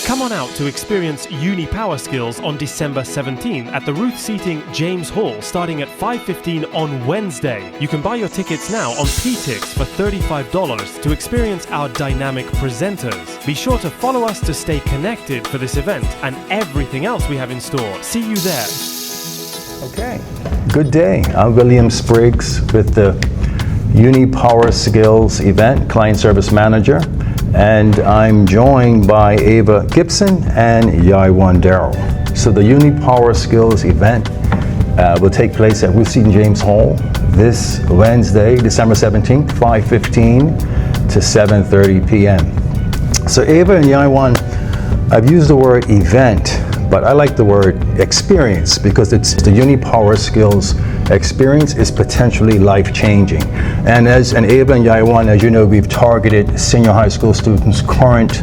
Come on out to experience UniPower Skills on December 17th at the Ruth Seating James Hall starting at 5:15 on Wednesday. You can buy your tickets now on PTix for $35 to experience our dynamic presenters. Be sure to follow us to stay connected for this event and everything else we have in store. See you there. Okay, good day. I'm William Spriggs with the UniPower Skills event, Client Service Manager. And I'm joined by Ava Gibson and Yaiwan Darrell. So the UniPower Skills event will take place at Ruth Seating James Hall this Wednesday, December 17th, 5:15 to 7:30 p.m. So Ava and Yaiwan, I've used the word event, but I like the word experience because it's the UniPower Skills experience is potentially life-changing. And Ava and Yaiwan, as you know, we've targeted senior high school students, current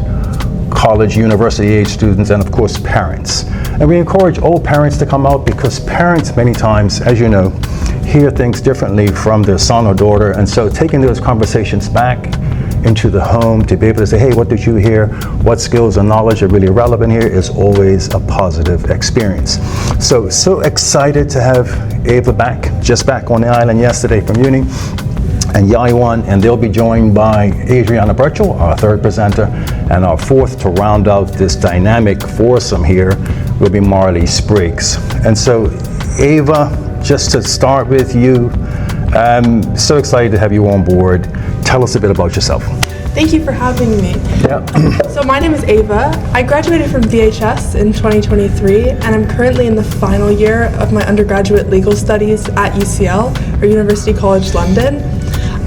college, university-age students, and of course parents. And we encourage all parents to come out because parents many times, as you know, hear things differently from their son or daughter. And so taking those conversations back into the home to be able to say, hey, what did you hear? What skills and knowledge are really relevant here is always a positive experience. So excited to have Ava just back on the island yesterday from uni, and Yaiwan, and they'll be joined by Adriana Burchell, our third presenter, and our fourth to round out this dynamic foursome here will be Marley Spriggs. And so Ava, just to start with you, I'm so excited to have you on board. Tell us a bit about yourself. Thank you for having me. Yeah. So my name is Ava. I graduated from VHS in 2023, and I'm currently in the final year of my undergraduate legal studies at UCL, or University College London.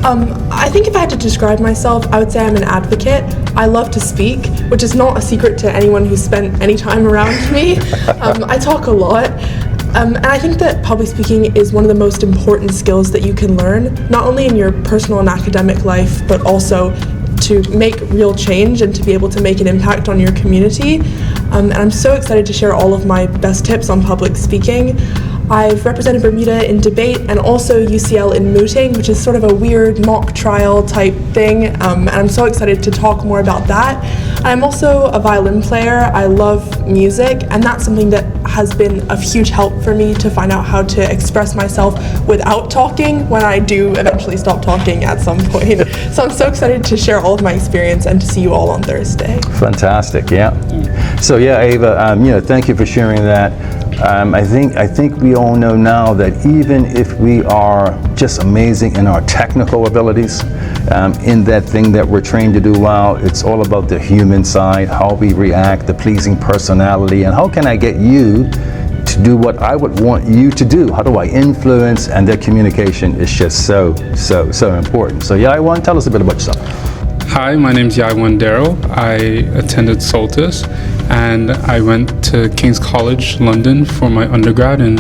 I think if I had to describe myself, I would say I'm an advocate. I love to speak, which is not a secret to anyone who's spent any time around me. I talk a lot. And I think that public speaking is one of the most important skills that you can learn, not only in your personal and academic life, but also to make real change and to be able to make an impact on your community. And I'm so excited to share all of my best tips on public speaking. I've represented Bermuda in debate and also UCL in mooting, which is sort of a weird mock trial type thing, and I'm so excited to talk more about that. I'm also a violin player. I love music, and that's something that has been of huge help for me to find out how to express myself without talking when I do eventually stop talking at some point. So I'm so excited to share all of my experience and to see you all on Thursday. Fantastic, yeah. So yeah, Ava, thank you for sharing that. I think we all know now that even if we are just amazing in our technical abilities, in that thing that we're trained to do well, it's all about the human side, how we react, the pleasing personality, and how can I get you to do what I would want you to do? How do I influence? And that communication is just so important. So Yaiwan, tell us a bit about yourself. Hi, my name's Yaiwan Darrell. I attended Saltus and I went to King's College London for my undergrad in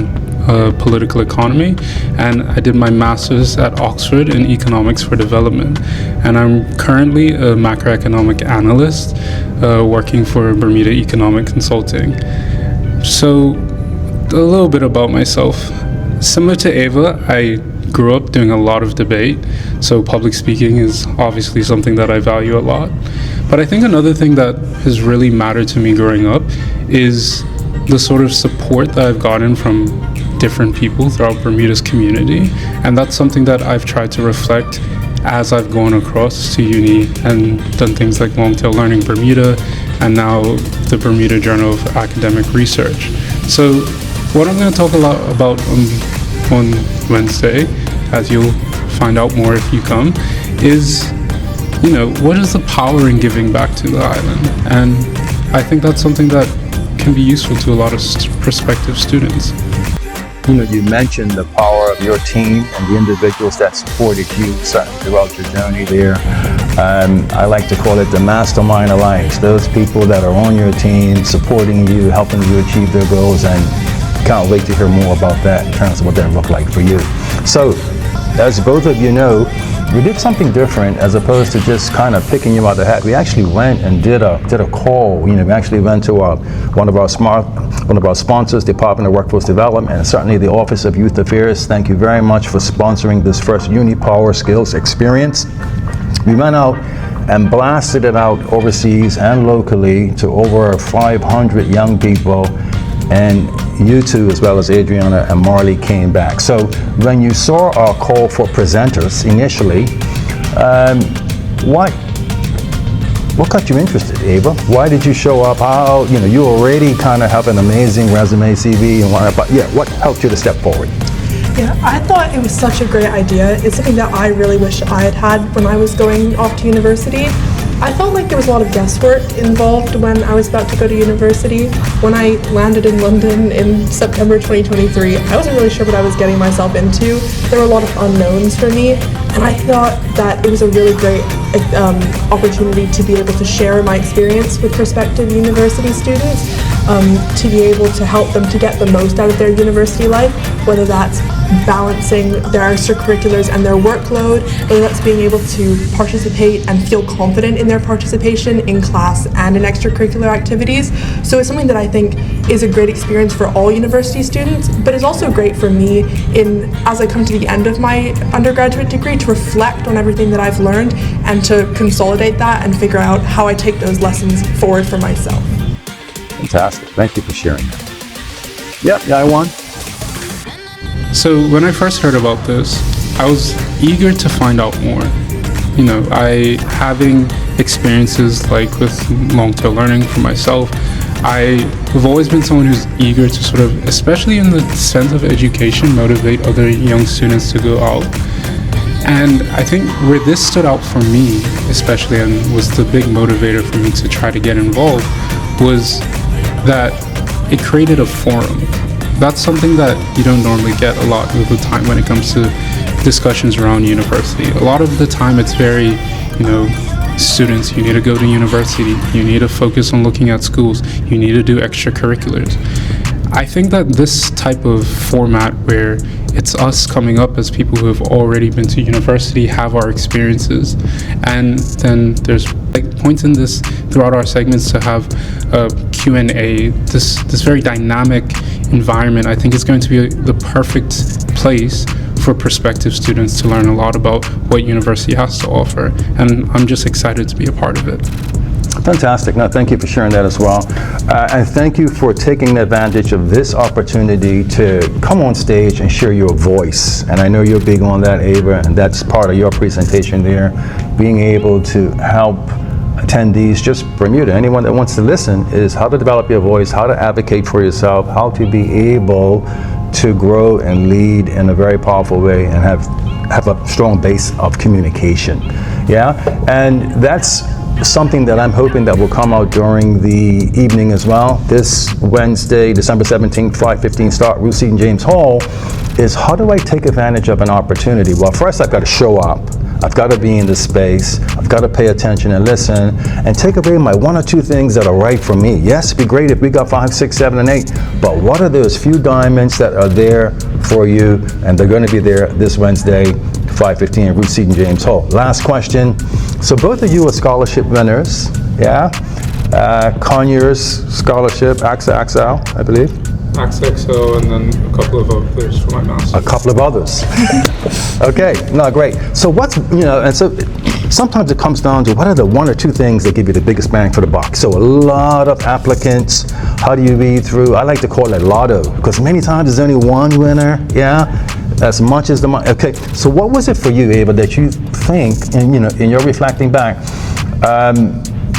political economy, and I did my master's at Oxford in economics for development, and I'm currently a macroeconomic analyst working for Bermuda Economic Consulting. So a little bit about myself. Similar to Ava, I grew up doing a lot of debate, so public speaking is obviously something that I value a lot. But I think another thing that has really mattered to me growing up is the sort of support that I've gotten from different people throughout Bermuda's community, and that's something that I've tried to reflect as I've gone across to uni and done things like Long-Tail Learning Bermuda and now the Bermuda Journal of Academic Research. So what I'm going to talk a lot about on Wednesday, as you'll find out more if you come, is what is the power in giving back to the island? And I think that's something that can be useful to a lot of prospective students. You mentioned the power of your team and the individuals that supported you certainly throughout your journey there. I like to call it the Mastermind Alliance. Those people that are on your team, supporting you, helping you achieve their goals, and can't wait to hear more about that in terms of what that looked like for you. So, as both of you know, we did something different as opposed to just kind of picking you out of the hat. We actually went and did a call. We actually went to one of our sponsors, Department of Workforce Development, and certainly the Office of Youth Affairs. Thank you very much for sponsoring this first UniPower Skills experience. We went out and blasted it out overseas and locally to over 500 young people. And you two, as well as Adriana and Marley, came back. So when you saw our call for presenters initially, what got you interested, Ava? Why did you show up? How, you already kind of have an amazing resume, CV, and whatnot, but yeah, what helped you to step forward? Yeah, I thought it was such a great idea. It's something that I really wish I had had when I was going off to university. I felt like there was a lot of guesswork involved when I was about to go to university. When I landed in London in September 2023, I wasn't really sure what I was getting myself into. There were a lot of unknowns for me, and I thought that it was a really great opportunity to be able to share my experience with prospective university students, to be able to help them to get the most out of their university life, whether that's balancing their extracurriculars and their workload, whether that's being able to participate and feel confident in their participation in class and in extracurricular activities. So it's something that I think is a great experience for all university students, but it's also great for me as I come to the end of my undergraduate degree to reflect on everything that I've learned and to consolidate that and figure out how I take those lessons forward for myself. Fantastic. Thank you for sharing that. Yep, yeah, I won. So when I first heard about this, I was eager to find out more. Having experiences like with long-term learning for myself, I've always been someone who's eager to sort of, especially in the sense of education, motivate other young students to go out. And I think where this stood out for me, especially, and was the big motivator for me to try to get involved, was that it created a forum. That's something that you don't normally get a lot of the time when it comes to discussions around university. A lot of the time it's very, students, you need to go to university, you need to focus on looking at schools, you need to do extracurriculars. I think that this type of format where it's us coming up as people who have already been to university, have our experiences, and then there's points in this throughout our segments to have a Q&A, this very dynamic environment. I think it's going to be the perfect place for prospective students to learn a lot about what university has to offer, and I'm just excited to be a part of it. Fantastic. No, thank you for sharing that as well. And thank you for taking advantage of this opportunity to come on stage and share your voice. And I know you're big on that, Ava, and that's part of your presentation there, being able to help attendees, just Bermuda, anyone that wants to listen, is how to develop your voice, how to advocate for yourself, how to be able to grow and lead in a very powerful way and have a strong base of communication. Yeah, and that's something that I'm hoping that will come out during the evening as well. This Wednesday, December 17th, 5:15 start, Ruth Seton James Hall, is how do I take advantage of an opportunity? Well, first I've got to show up. I've got to be in the space. I've got to pay attention and listen and take away my one or two things that are right for me. Yes, it'd be great if we got 5, 6, 7, and 8, but what are those few diamonds that are there for you? And they're going to be there this Wednesday, 5:15 at Ruth Seton James Hall. Last question. So both of you are scholarship winners, yeah? Conyers Scholarship, AXA, I believe. AXA, and then a couple of others for my master's. A couple of others. Okay, no, great. So and so sometimes it comes down to what are the one or two things that give you the biggest bang for the buck? So a lot of applicants, how do you weed through? I like to call it lotto, because many times there's only one winner, yeah? As much as the money. Okay, so what was it for you, Ava, that you think, and in your reflecting back,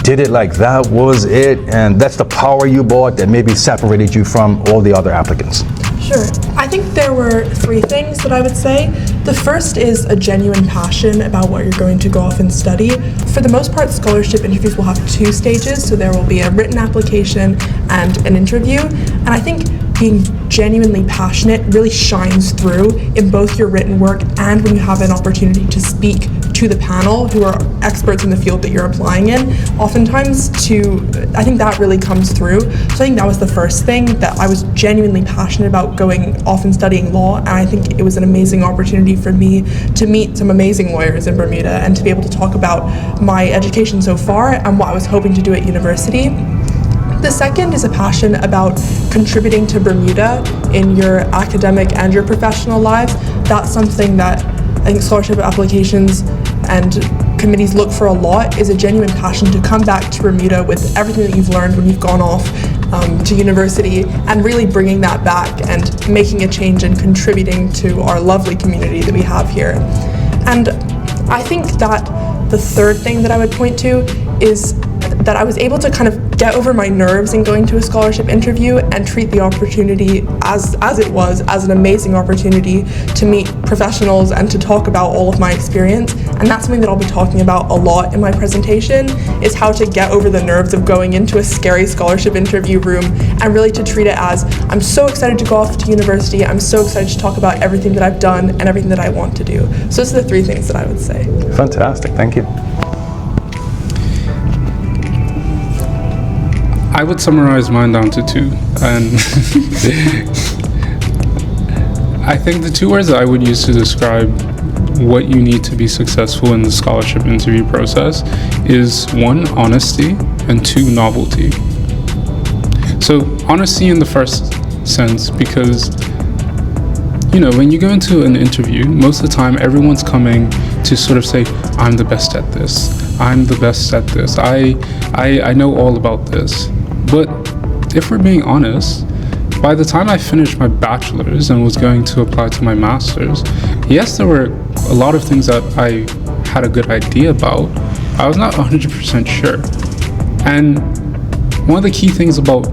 did it like that was it, and that's the power you brought that maybe separated you from all the other applicants? Sure. I think there were 3 things that I would say. The first is a genuine passion about what you're going to go off and study. For the most part, scholarship interviews will have 2 stages, so there will be a written application and an interview. And I think being genuinely passionate really shines through in both your written work and when you have an opportunity to speak to the panel who are experts in the field that you're applying in. Oftentimes I think that really comes through. So I think that was the first thing, that I was genuinely passionate about going off and studying law, and I think it was an amazing opportunity for me to meet some amazing lawyers in Bermuda and to be able to talk about my education so far and what I was hoping to do at university. The second is a passion about contributing to Bermuda in your academic and your professional lives. That's something that I think scholarship applications and committees look for a lot is a genuine passion to come back to Bermuda with everything that you've learned when you've gone off to university, and really bringing that back and making a change and contributing to our lovely community that we have here. And I think that the third thing that I would point to is that I was able to kind of get over my nerves in going to a scholarship interview and treat the opportunity as it was, as an amazing opportunity to meet professionals and to talk about all of my experience. And that's something that I'll be talking about a lot in my presentation, is how to get over the nerves of going into a scary scholarship interview room and really to treat it as, I'm so excited to go off to university, I'm so excited to talk about everything that I've done and everything that I want to do. So those are the three things that I would say. Fantastic, thank you. I would summarize mine down to two, and I think the two words that I would use to describe what you need to be successful in the scholarship interview process is, one, honesty, and two, novelty. So honesty in the first sense, because when you go into an interview, most of the time everyone's coming to sort of say, I'm the best at this, I'm the best at this, I know all about this. But if we're being honest, by the time I finished my bachelor's and was going to apply to my master's, yes, there were a lot of things that I had a good idea about. I was not 100% sure. And one of the key things about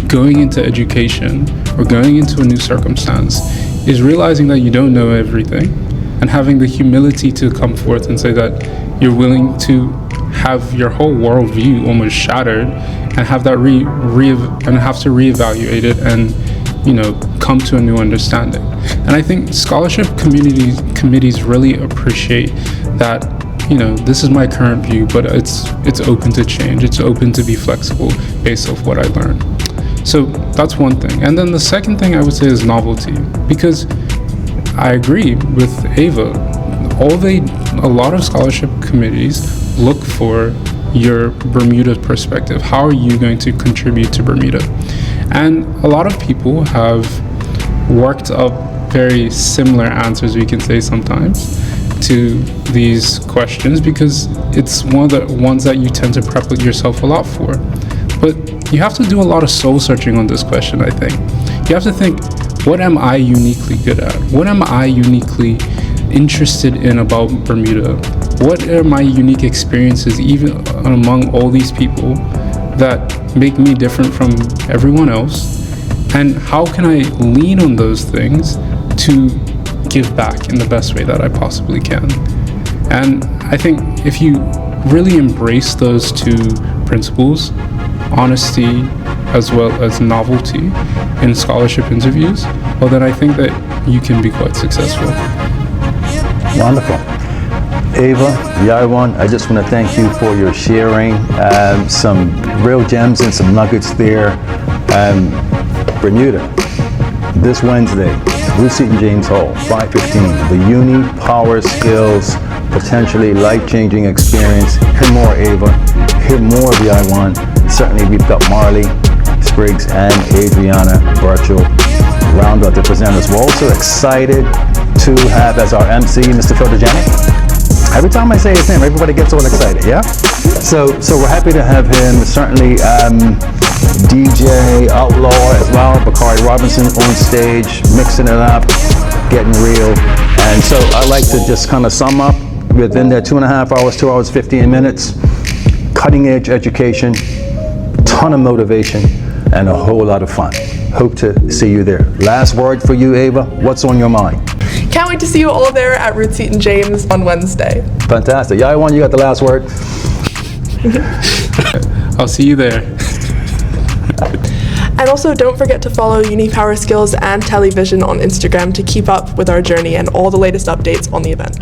going into education or going into a new circumstance is realizing that you don't know everything, and having the humility to come forth and say that you're willing to have your whole worldview almost shattered and have that have to reevaluate it and come to a new understanding. And I think scholarship committees really appreciate that this is my current view, but it's open to change, it's open to be flexible based off what I learned. So that's one thing. And then the second thing I would say is novelty, because I agree with Ava. A lot of scholarship committees look for your Bermuda perspective. How are you going to contribute to Bermuda? And a lot of people have worked up very similar answers, we can say sometimes, to these questions, because it's one of the ones that you tend to prep yourself a lot for. But you have to do a lot of soul searching on this question, I think. You have to think, what am I uniquely good at? What am I uniquely interested in about Bermuda? What are my unique experiences, even among all these people, that make me different from everyone else? And how can I lean on those things to give back in the best way that I possibly can? And I think if you really embrace those two principles, honesty as well as novelty in scholarship interviews, well, then I think that you can be quite successful. Wonderful. Ava, Yaiwan, I just want to thank you for your sharing. Some real gems and some nuggets there. Bermuda, this Wednesday, Ruth Seton James Hall, 5:15, the UniPower Skills, potentially life-changing experience. Hear more, Ava. Hear more of Yaiwan. Certainly, we've got Marley Spriggs and Adriana Burchell round up the presenters. We're also excited to have as our MC Mr. Photogenic. Every time I say his name, everybody gets all excited, yeah? So we're happy to have him. Certainly DJ Outlaw as well, Bakari Robinson on stage, mixing it up, getting real. And so I like to just kind of sum up within that 2.5 hours, 2 hours, 15 minutes, cutting edge education, ton of motivation, and a whole lot of fun. Hope to see you there. Last word for you, Ava. What's on your mind? Can't wait to see you all there at Ruth Seton James on Wednesday. Fantastic. Yaiwan, you got the last word. I'll see you there. And also don't forget to follow UniPower Skills and Television on Instagram to keep up with our journey and all the latest updates on the event.